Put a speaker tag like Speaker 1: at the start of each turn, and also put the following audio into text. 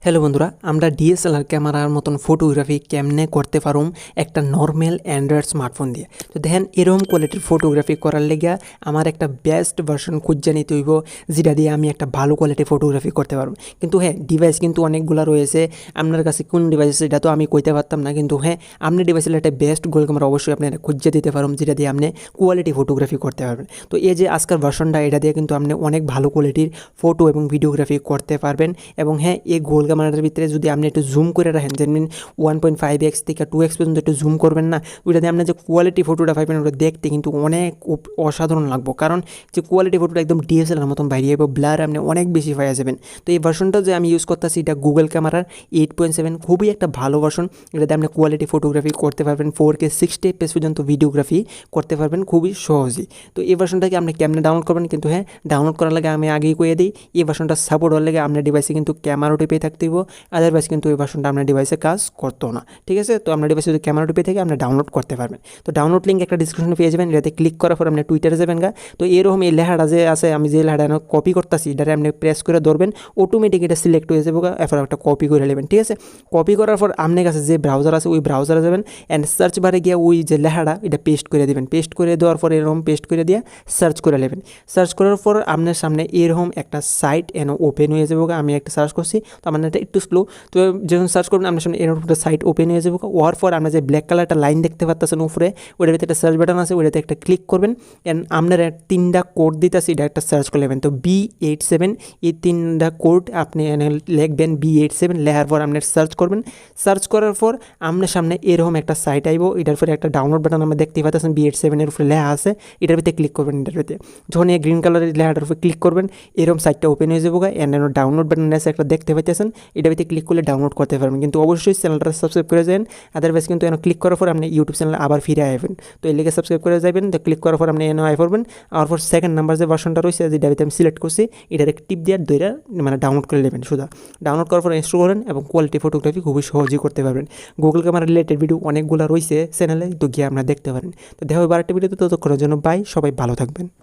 Speaker 1: Hello বন্ধুরা, আমরা DSLR ক্যামেরার মতন ফটোগ্রাফি কেমনে করতে পারুম একটা নর্মাল অ্যান্ড্রয়েড স্মার্টফোন দিয়ে। তো দেখেন এরকম কোয়ালিটির ফটোগ্রাফি করার লেগে আমার একটা বেস্ট ভার্সন খুঁজে নিতে হইব, যেটা দিয়ে আমি একটা ভালো কোয়ালিটির ফটোগ্রাফি করতে পারবো। কিন্তু হ্যাঁ, ডিভাইস কিন্তু অনেকগুলো রয়েছে। আপনার কাছে কোন ডিভাইস সেটা তো আমি কইতে পারতাম না, কিন্তু হ্যাঁ, আপনি ডিভাইসের একটা বেস্ট গোল ক্যামেরা অবশ্যই আপনার খুঁজে দিতে পারুম, যেটা দিয়ে আপনি কোয়ালিটি ফটোগ্রাফি করতে পারবেন। তো এই যে আজকের ভার্সনটা, এটা দিয়ে কিন্তু আপনি অনেক ভালো কোয়ালিটির ফটো এবং ভিডিওগ্রাফি করতে পারবেন। এবং হ্যাঁ, এই গোল ক্যামেরাটার ভিতরে যদি আপনি একটু জুম করে রাখেন, যেমন 1.5x থেকে 2x পর্যন্ত একটু জুম করবেন না, ওইটাতে আপনার যে কোয়ালিটি ফটোটা পাইবেন ওটা দেখতে কিন্তু অনেক অসাধারণ লাগবে। কারণ যে কোয়ালিটি ফটোটা একদম ডিএসএলআর মতন বাইরে যাবে, ব্লার আপনি অনেক বেশি পাওয়া যাবেন। তো এই ভার্সনটা যে আমি ইউজ করতেছি, এটা গুগল ক্যামেরার 8.7, খুবই একটা ভালো ভার্সন। এটাতে আপনি কোয়ালিটি ফটোগ্রাফি করতে পারবেন, 4K 60 FPS পর্যন্ত ভিডিওগ্রাফি করতে পারবেন খুবই সহজেই। তো এই ভার্সনটাকে আপনি কেমনে ডাউনলোড করবেন, কিন্তু হ্যাঁ, ডাউনলোড করার লাগে আমি আগেই কয়ে দিই, এই ভার্সনটা সাপোর্ট হওয়ার লাগে আপনার ডিভাইসে কিন্তু ক্যামেরা টিপে থাকতে হইব, আদারওয়াইজ কিন্তু এই ভার্সনটা আপনার ডিভাইসে কাজ করতো না। ঠিক আছে, তো আপনার ডিভাইসে যদি ক্যামেরা টিপে থেকে আপনি ডাউনলোড করতে পারবেন। তো ডাউনলোড লিঙ্ক একটা ডিসক্রিপশনে পেয়ে যাবেন, এটাতে ক্লিক করার পর আপনি টুইটারে যাবেন গা। তো এরকম এই লেখাটা যে আছে, আমি যে লেখাটা কপি করতেছি, এটারে আপনি প্রেস করে ধরবেন, অটোমেটিক এটা সিলেক্ট হয়ে যাবে, এরপর একটা কপি করে নেবেন। ঠিক আছে, কপি করার পর আপনার কাছে যে ব্রাউজার আছে ওই ব্রাউজারে যাবেন, অ্যান্ড সার্চ বারে গিয়ে ওই যে লেখাটা এটা পেস্ট করে দেবেন। পেস্ট করে দেওয়ার পর এরকম পেস্ট করে দিয়ে সার্চ করে নেবেন। সার্চ করার পর আপনার সামনে এরকম একটা সাইট এনে ওপেন হয়ে যাবে। আমি একটা সার্চ করছি, তো আমার এটা একটু স্লো। তো যখন সার্চ করবেন আপনার সামনে এরকম একটা সাইট ওপেন হয়ে যাবে। ওয়ার পর আপনার যে ব্ল্যাক কালার একটা লাইন দেখতে পাচ্ছেন উপরে, ওইটার ভিতরে একটা সার্চ বাটন আছে, ওইটাতে একটা ক্লিক করবেন। অ্যান্ড আপনার 3টা কোড দিতেছি, এটা একটা সার্চ করে নেবেন। তো B87, এই 3টা কোড আপনি লিখবেন, B87 লেখার পর আপনার সার্চ করবেন। সার্চ করার পর আপনার সামনে এরকম একটা সাইট আইব, এটার পরে একটা ডাউনলোড বাটন আমরা দেখতে পাচ্ছেন, B87 এর উপরে লেখা আছে, এটার ভিতরে ক্লিক করবেন। এটার ভিতরে যখন এই গ্রিন কালারের লেখাটার উপরে ক্লিক করবেন, এরকম সাইটটা ওপেন হয়ে যাবে। অ্যান্ড ডাউনলোড বাটন আছে একটা দেখতে পাচ্ছেন, এটার ভিতরে ক্লিক করলে ডাউনলোড করতে পারবেন। কিন্তু অবশ্যই চ্যানেলটা সাবস্ক্রাইব করে যাবেন, আদারওয়াইজ কিন্তু এনে ক্লিক করার পর আপনি ইউটিউব চ্যানেলে আবার ফিরে আসবেন। তো এই লিগে সাবস্ক্রাইব করে যাবেন। তো ক্লিক করার পর আপনি এনে আয় করবেন। আর পর সেকেন্ড নাম্বার যে ভার্সনটা রয়েছে, যেটা আমি সিলেক্ট করছি, এটার টিপ দিয়ে দইরা মানে ডাউনলোড করে নেবেন। শুধু ডাউনলোড করার পর ইনস্টল করেন এবং কোয়ালিটি ফটোগ্রাফি খুবই সহজেই করতে পারবেন। গুগল ক্যামেরা রিলেটেড ভিডিও অনেকগুলো রয়েছে চ্যানেলে, তো গিয়ে আপনারা দেখতে পারেন। তো দেখা হবে আরেকটা ভিডিওতে, ততক্ষণের জন্য বাই, সবাই ভালো থাকবেন।